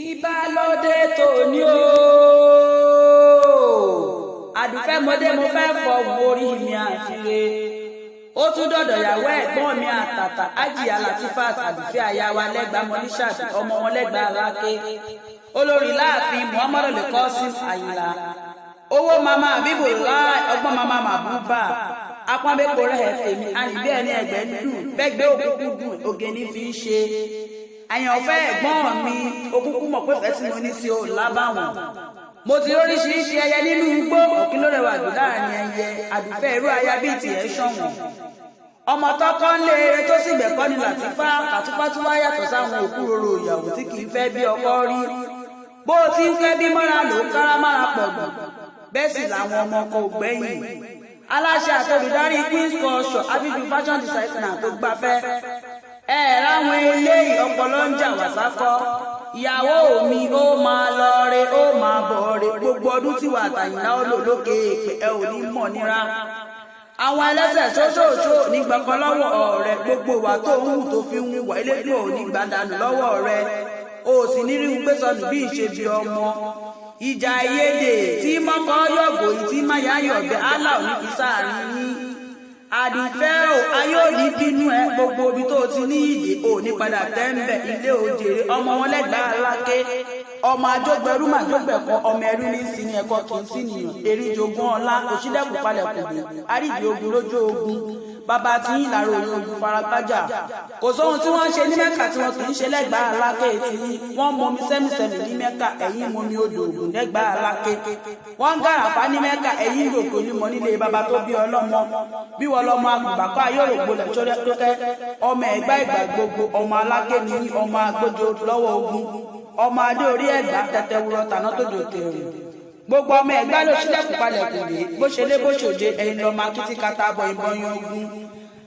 Ìbálòdé tòní o àdùfẹ́ mọdé mo fẹ́ fọwọ́ orí mi àfire ó tún dọ̀dọ̀ ìyàwó ẹ̀gbọ́n mi àtàtà Hajiya Latifat àdùfẹ́ aya wa lẹ́gbàá Monishat ọmọ wọn lẹ́gbàá Aláké olórí láàfin Muhammadu Qasim Àyìnlá owó mama bíbò láì ọgbọ́n mama màbúbà apọ́nbẹ́pọ̀ rẹ̀ fèmí àníbí ẹni ẹgbẹ́ ń dùn bẹ́gbẹ́ òkúkú dùn ògè ní fi ń ṣe àyànfẹ́ ẹ̀gbọ́n mi òkúkú mọ̀ pé fẹ́ tí mo ní sí o lábàwọ̀n mo ti oríṣiríṣi ẹyẹ nínú igbó òkín ló rẹwà jù láàrin ẹyẹ àdùfẹ́ irú aya bíi tiẹ̀ ṣọ̀wọ́n ọmọ tọkọ ń lé eré tó sì gbẹ̀kọ́ ní Làtífà Làtífà tún wá yàtọ̀ sáwọn òkú rorò ìyàwó tí kì í fẹ́ bí ọkọ rí bó o ti ń fẹ́ bí mọ́ra ló ń kára mára pẹ̀lú bẹ́ẹ̀ sì làwọn ọmọ ọkọ ògbẹ́yìn aláṣẹ àtolùdarí Queen's Culture abibu fashion designer tó gbafẹ́ ráwọn eléyìí ọpọlọ ń jà wàsákọ ìyàwó mi ó máa lọ re ó máa bọ̀ re gbogbo ọdún tí wà Àyìnlá ó lò lókè èpè ẹ ò ní mọ̀ níra àwọn ẹlẹ́sẹ̀ ṣóṣòṣò ní gbọ̀kan lọ́wọ́ ọ̀rẹ́ gbogbo wa tó ń hù tó fi ń wà elédùn ò ní gbàdánù lọ́wọ́ rẹ o sì ní rí gbé sọnù bí ìṣe bí ọmọ ìjà ìyédè tí mọ́kọ́ yọ̀gò yìí tí máyà yọ̀bẹ álà ò ní fi sáàrin yín àdìfẹ́ ò ayé ò ní bínú ẹ gbogbo ibi tó ti ní ìdè ò ní padà tẹ́ńbẹ̀ ilé òjèrè ọmọ wọn lẹ́gbàá Aláké ọmọ ajógbẹrú màjógbẹ̀kọ ọmọ ẹrú ní sí ní ẹ̀kọ́ kì í sí nìyàn èrè jogún ọlá òṣìdẹ́kùn palẹ̀ kùdù àrídìí ogun lójú ogun bàbá tí ń làrò òyìn ogun faragbájà kò sóhun tí wọ́n ń ṣe ní Mẹ́kà tí wọ́n kì í ṣe lẹ́gbàá Aláké tí wọ́n mọmi sẹ́mùsẹ́mù ní Mẹ́kà ẹ̀yìn mọmi odò ògùn lẹ́gbàá Aláké wọ́n ń gàràfà ní Mẹ́kà ẹ̀yìn lòkò ní mọ nílé bàbá tó bí ọlọ́mọ bí wọ́n lọ́mọ àgbàkọ́ ayórògbò lẹ́tọ́rẹ́kẹ́ ọmọ Ẹ̀gbá ìgbà gbogbo ọmọ Aláké ní ọmọ agbójo lọ́wọ́ ogun ọmọ adé orí Ẹ̀gbá tẹtẹwúrọ tàná tó dòtè rìn gbogbo ọmọ Ẹ̀gbá ló ṣílẹ̀kùn palẹ̀ kùdé bó ṣe lé bó ṣòde ẹ̀yìn lọ́mọ akitì kata bọ ìbọn yan ogun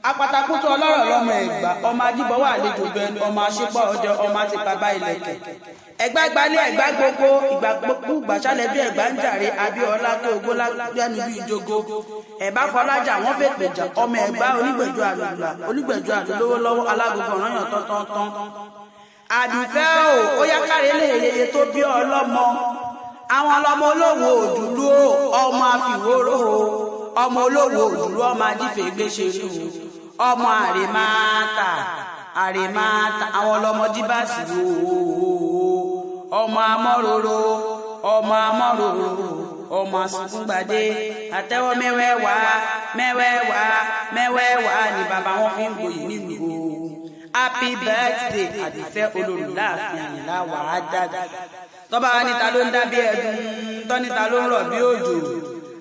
apatakutu ọlọ́rọ̀ lọ́mọ Ẹ̀gbá ọmọ ajíbọ̀wọ́ àlejò bẹnu ọmọ aṣípọ̀ ọjọ́ ọmọ àti bàbá ilẹ̀kẹ̀ Ẹ̀gbá gbalẹ̀ Ẹ̀gbá gbogbo ìgbà gbogbo gbàṣálẹ̀ bí Ẹ̀gbá ń jàre Abíọ́lá tó ogbó lẹ́nu bí ìjogo Ẹ̀bá Fọlájà wọ́n fẹ́ pèjà ọmọ Ẹ̀gbá onígbẹ̀jọ àlùlà onígbẹ̀jọ àlùlówó lọ́wọ́ alágbogbo ọ̀ranyàn tọ́tọ́tán àdùfẹ́ ó yá káre lè yeye tó bí ọlọ́mọ àwọn ọlọ́mọ olówó òdúró ọmọ àfìwóró ọmọ olówó òdúró ọmọ ajífẹ́ gbéṣerú ọmọ àrèmáta àwọn ọlọ́mọ díbàsì ọmọ amọ́ròrò ọmọ àsùnkúngbàdé àtẹ́wọ́ mẹ́wẹ́wàá ni bàbá wọn fi ń gboyè nílùú happy birthday àdìfẹ́ olórí láàfin Àyìnlá wàá dáadáa tọ́ba wa níta ló ń dá bí ẹdun tọ́níta ló ń rọ̀ bí òjò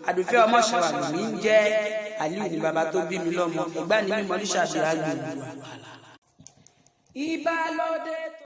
àdùfẹ́ ọmọ ṣàwàlù mi ń jẹ́ Aliu ní bàbá tó bí mi lọ́mọ Ẹ̀gbá ní mímọ́ ní ṣàbíyá gbòòrò. Ìbálòdé.